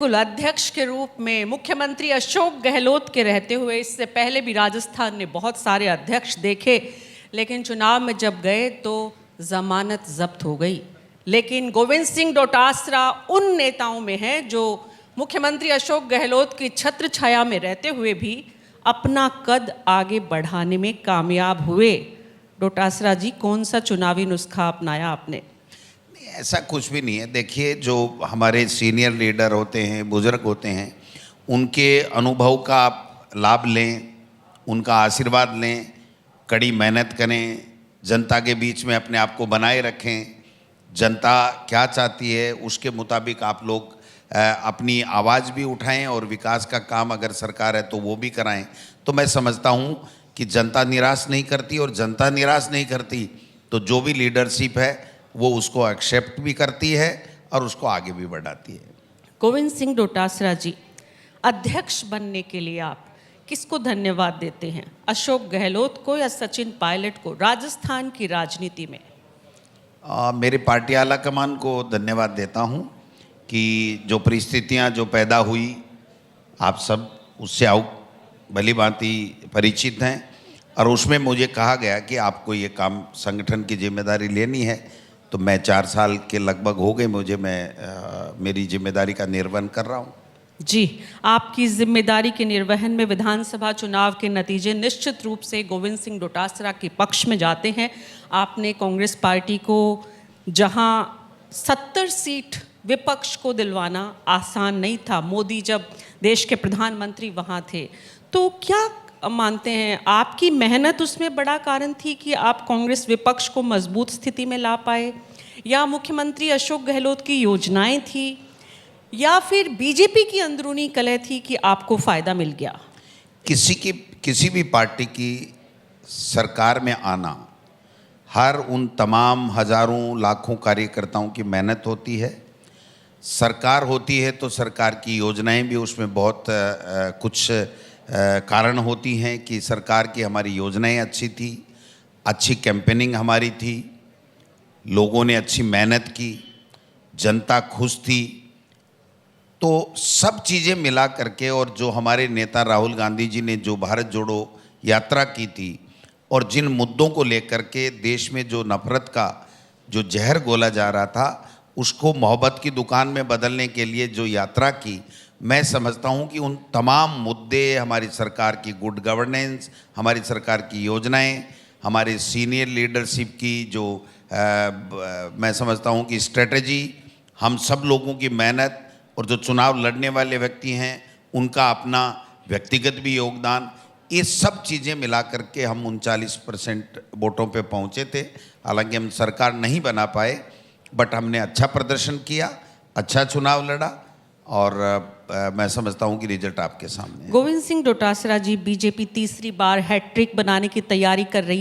कुल अध्यक्ष के रूप में मुख्यमंत्री अशोक गहलोत के रहते हुए इससे पहले भी राजस्थान ने बहुत सारे अध्यक्ष देखे, लेकिन चुनाव में जब गए तो जमानत जब्त हो गई। लेकिन गोविंद सिंह डोटासरा उन नेताओं में है जो मुख्यमंत्री अशोक गहलोत की छत्र छाया में रहते हुए भी अपना कद आगे बढ़ाने में कामयाब हुए। डोटासरा जी, कौन सा चुनावी नुस्खा अपनाया आपने? ऐसा कुछ भी नहीं है। देखिए, जो हमारे सीनियर लीडर होते हैं, बुजुर्ग होते हैं, उनके अनुभव का आप लाभ लें, उनका आशीर्वाद लें, कड़ी मेहनत करें, जनता के बीच में अपने आप को बनाए रखें। जनता क्या चाहती है उसके मुताबिक आप लोग अपनी आवाज़ भी उठाएं और विकास का काम अगर सरकार है तो वो भी कराएं। तो मैं समझता हूँ कि जनता निराश नहीं करती, और जनता निराश नहीं करती तो जो भी लीडरशिप है वो उसको एक्सेप्ट भी करती है और उसको आगे भी बढ़ाती है। गोविंद सिंह डोटासरा जी, अध्यक्ष बनने के लिए आप किसको धन्यवाद देते हैं, अशोक गहलोत को या सचिन पायलट को राजस्थान की राजनीति में? मेरे पार्टी आला कमान को धन्यवाद देता हूं कि जो परिस्थितियां जो पैदा हुई, आप सब उससे भली भांति परिचित हैं, और उसमें मुझे कहा गया कि आपको ये काम संगठन की जिम्मेदारी लेनी है। तो मैं 4 साल के लगभग हो गए मुझे, मेरी जिम्मेदारी का निर्वहन कर रहा हूँ। जी, आपकी जिम्मेदारी के निर्वहन में विधानसभा चुनाव के नतीजे निश्चित रूप से गोविंद सिंह डोटासरा के पक्ष में जाते हैं। आपने कांग्रेस पार्टी को जहां 70 सीट विपक्ष को दिलवाना आसान नहीं था, मोदी जब देश के प्रधानमंत्री वहां थे, तो क्या मानते हैं आपकी मेहनत उसमें बड़ा कारण थी कि आप कांग्रेस विपक्ष को मजबूत स्थिति में ला पाए, या मुख्यमंत्री अशोक गहलोत की योजनाएं थी, या फिर बीजेपी की अंदरूनी कलह थी कि आपको फायदा मिल गया? किसी भी पार्टी की सरकार में आना हर उन तमाम हजारों लाखों कार्यकर्ताओं की मेहनत होती है। सरकार होती है तो सरकार की योजनाएं भी उसमें बहुत कुछ कारण होती हैं कि सरकार की हमारी योजनाएं अच्छी थी, अच्छी कैंपेनिंग हमारी थी, लोगों ने अच्छी मेहनत की, जनता खुश थी। तो सब चीज़ें मिला करके, और जो हमारे नेता राहुल गांधी जी ने जो भारत जोड़ो यात्रा की थी, और जिन मुद्दों को लेकर के देश में जो नफरत का जो जहर घोला जा रहा था उसको मोहब्बत की दुकान में बदलने के लिए जो यात्रा की, मैं समझता हूं कि उन तमाम मुद्दे, हमारी सरकार की गुड गवर्नेंस, हमारी सरकार की योजनाएं, हमारे सीनियर लीडरशिप की जो मैं समझता हूं कि स्ट्रेटजी, हम सब लोगों की मेहनत, और जो चुनाव लड़ने वाले व्यक्ति हैं उनका अपना व्यक्तिगत भी योगदान, ये सब चीज़ें मिला करके हम 39% वोटों पे पहुँचे थे। हालांकि हम सरकार नहीं बना पाए, बट हमने अच्छा प्रदर्शन किया, अच्छा चुनाव लड़ा, और मैं समझता हूँ कि रिजल्ट आपके सामने है। गोविंद सिंह डोटासरा जी, बीजेपी तीसरी बार हैट्रिक बनाने की तैयारी कर रही